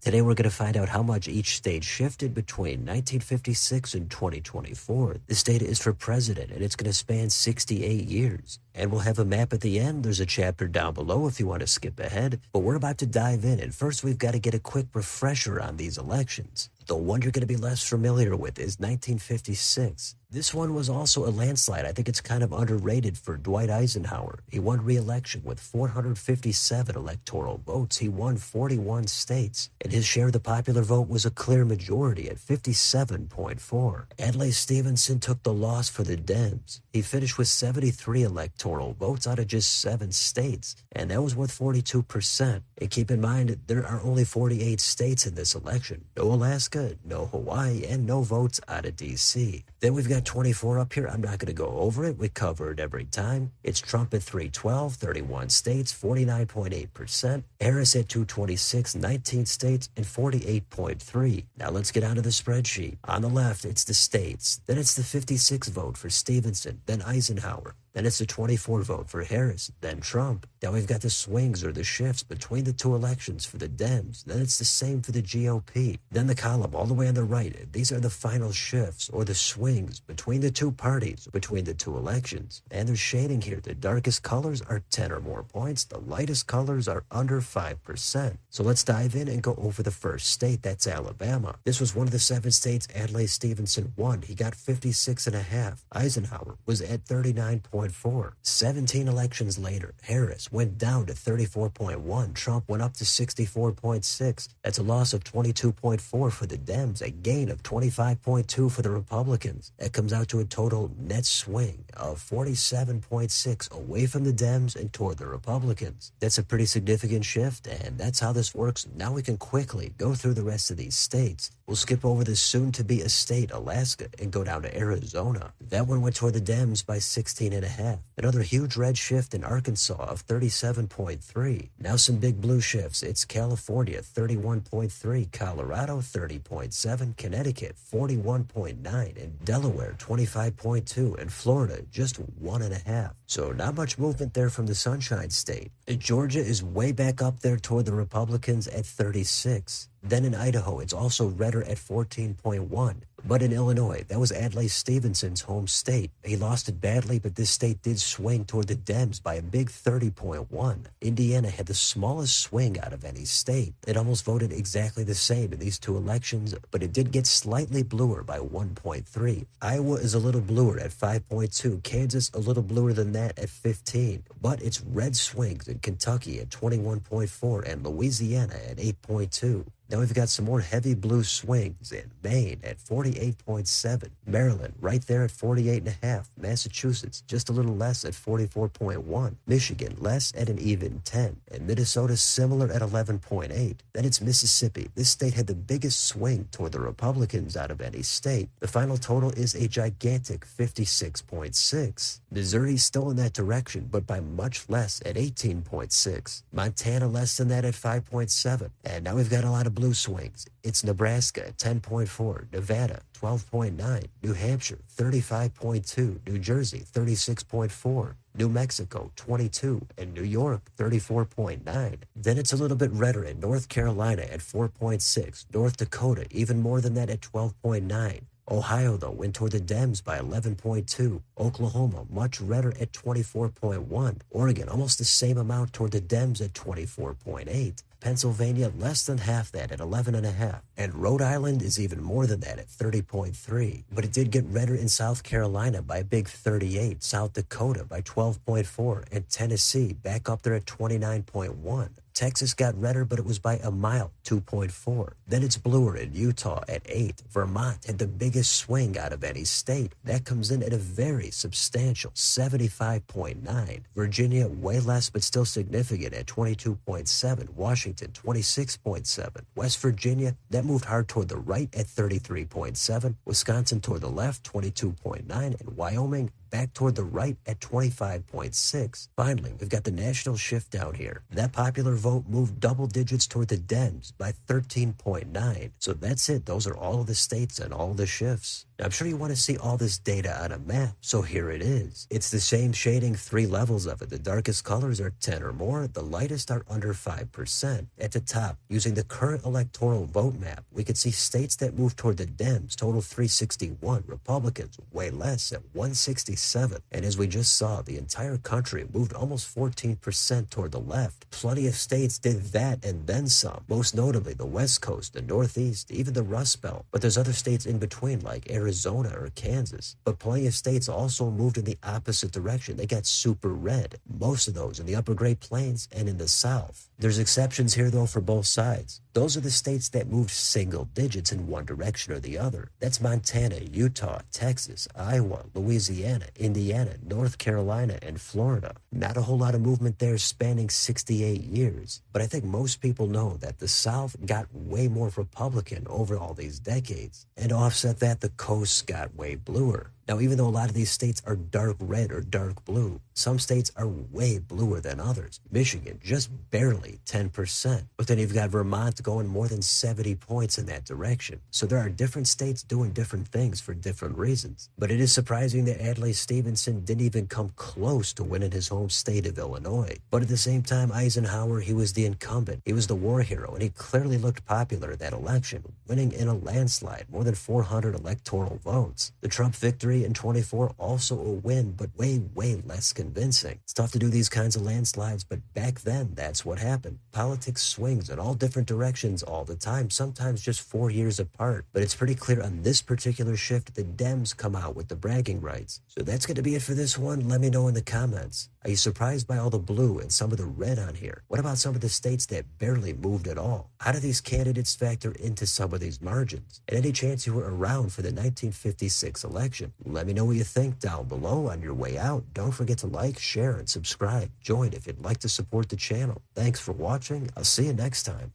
Today we're going to find out how much each state shifted between 1956 and 2024. This data is for president, and it's going to span 68 years. And we'll have a map at the end. There's a chapter down below if you want to skip ahead. But we're about to dive in, and first we've got to get a quick refresher on these elections. The one you're going to be less familiar with is 1956. This one was also a landslide. I think it's kind of underrated for Dwight Eisenhower. He won re-election with 457 electoral votes. He won 41 states, and his share of the popular vote was a clear majority at 57.4. Adlai Stevenson took the loss for the Dems. He finished with 73 electoral votes out of just 7 states, and that was worth 42%. And keep in mind, there are only 48 states in this election. No Alaska, no Hawaii, and no votes out of D.C. Then we've got 24 up here. I'm not going to go over it. We cover it every time. It's Trump at 312, 31 states, 49.8%. Harris at 226, 19 states, and 48.3. Now let's get onto the spreadsheet. On the left, it's the states. Then it's the 56 vote for Stevenson, then Eisenhower. Then it's the 24 vote for Harris, then Trump. Now we've got the swings or the shifts between the two elections for the Dems. Then it's the same for the GOP. Then the column all the way on the right. These are the final shifts or the swings between the two parties, between the two elections. And there's shading here. The darkest colors are 10 or more points. The lightest colors are under 5%. So let's dive in and go over the first state. That's Alabama. This was one of the 7 states Adlai Stevenson won. He got 56.5. Eisenhower was at 39.4. 17 elections later, Harris went down to 34.1. Trump went up to 64.6. That's a loss of 22.4 for the Dems, a gain of 25.2 for the Republicans. That comes out to a total net swing of 47.6 away from the Dems and toward the Republicans. That's a pretty significant shift, and that's how this works. Now we can quickly go through the rest of these states. We'll skip over the soon-to-be a state, Alaska, and go down to Arizona. That one went toward the Dems by 16.5. Another huge red shift in Arkansas of 37.3. Now some big blue shifts. It's California, 31.3. Colorado, 30.7. Connecticut, 41.9. And Delaware, 25.2. And Florida, just 1.5. So not much movement there from the Sunshine State. Georgia is way back up there toward the Republicans at 36. Then in Idaho, it's also redder at 14.1. But in Illinois, that was Adlai Stevenson's home state. He lost it badly, but this state did swing toward the Dems by a big 30.1. Indiana had the smallest swing out of any state. It almost voted exactly the same in these two elections, but it did get slightly bluer by 1.3. Iowa is a little bluer at 5.2. Kansas a little bluer than that at 15. But it's red swings in Kentucky at 21.4 and Louisiana at 8.2. Now we've got some more heavy blue swings in Maine at 48.7, Maryland right there at 48.5, Massachusetts just a little less at 44.1, Michigan less at an even 10, and Minnesota similar at 11.8. Then it's Mississippi. This state had the biggest swing toward the Republicans out of any state. The final total is a gigantic 56.6. Missouri's still in that direction, but by much less at 18.6. Montana less than that at 5.7. And now we've got a lot of blue swings. It's Nebraska at 10.4, Nevada 12.9, New Hampshire 35.2, New Jersey 36.4, New Mexico 22, and New York 34.9. Then it's a little bit redder in North Carolina at 4.6, North Dakota even more than that at 12.9. Ohio, though, went toward the Dems by 11.2. Oklahoma, much redder at 24.1. Oregon, almost the same amount toward the Dems at 24.8. Pennsylvania, less than half that at 11.5. And Rhode Island is even more than that at 30.3. But it did get redder in South Carolina by a big 38. South Dakota by 12.4. And Tennessee back up there at 29.1. Texas got redder, but it was by a mile, 2.4. Then it's bluer in Utah at 8. Vermont had the biggest swing out of any state. That comes in at a very substantial 75.9. Virginia, way less, but still significant at 22.7. Washington, 26.7. West Virginia, that moved hard toward the right at 33.7. Wisconsin toward the left, 22.9. And Wyoming, back toward the right at 25.6. Finally, we've got the national shift down here. That popular vote moved double digits toward the Dems by 13.9. So that's it. Those are all of the states and all the shifts. Now, I'm sure you want to see all this data on a map, so here it is. It's the same shading, 3 levels of it. The darkest colors are 10 or more. The lightest are under 5%. At the top, using the current electoral vote map, we could see states that move toward the Dems, total 361. Republicans, way less at 167. And as we just saw, the entire country moved almost 14% toward the left. Plenty of states did that and then some, most notably the West Coast, the Northeast, even the Rust Belt. But there's other states in between like Arizona or Kansas. But plenty of states also moved in the opposite direction. They got super red, most of those in the upper Great Plains and in the South. There's exceptions here though for both sides. Those are the states that moved single digits in one direction or the other. That's Montana, Utah, Texas, Iowa, Louisiana, Indiana, North Carolina, and Florida. Not a whole lot of movement there spanning 68 years. But I think most people know that the South got way more Republican over all these decades. And to offset that, the coast got way bluer. Now, even though a lot of these states are dark red or dark blue, some states are way bluer than others. Michigan, just barely 10%. But then you've got Vermont going more than 70 points in that direction. So there are different states doing different things for different reasons. But it is surprising that Adlai Stevenson didn't even come close to winning his home state of Illinois. But at the same time, Eisenhower, he was the incumbent. He was the war hero, and he clearly looked popular in that election, winning in a landslide, more than 400 electoral votes. The Trump victory in 24, also a win, but way less convincing. It's tough to do these kinds of landslides, but back then, that's what happened. Politics swings in all different directions all the time, sometimes just 4 years apart. But it's pretty clear on this particular shift, the Dems come out with the bragging rights. So that's going to be it for this one. Let me know in the comments. Are you surprised by all the blue and some of the red on here? What about some of the states that barely moved at all? How do these candidates factor into some of these margins? And any chance you were around for the 1956 election? Let me know what you think down below on your way out. Don't forget to like, share, and subscribe. Join if you'd like to support the channel. Thanks for watching. I'll see you next time.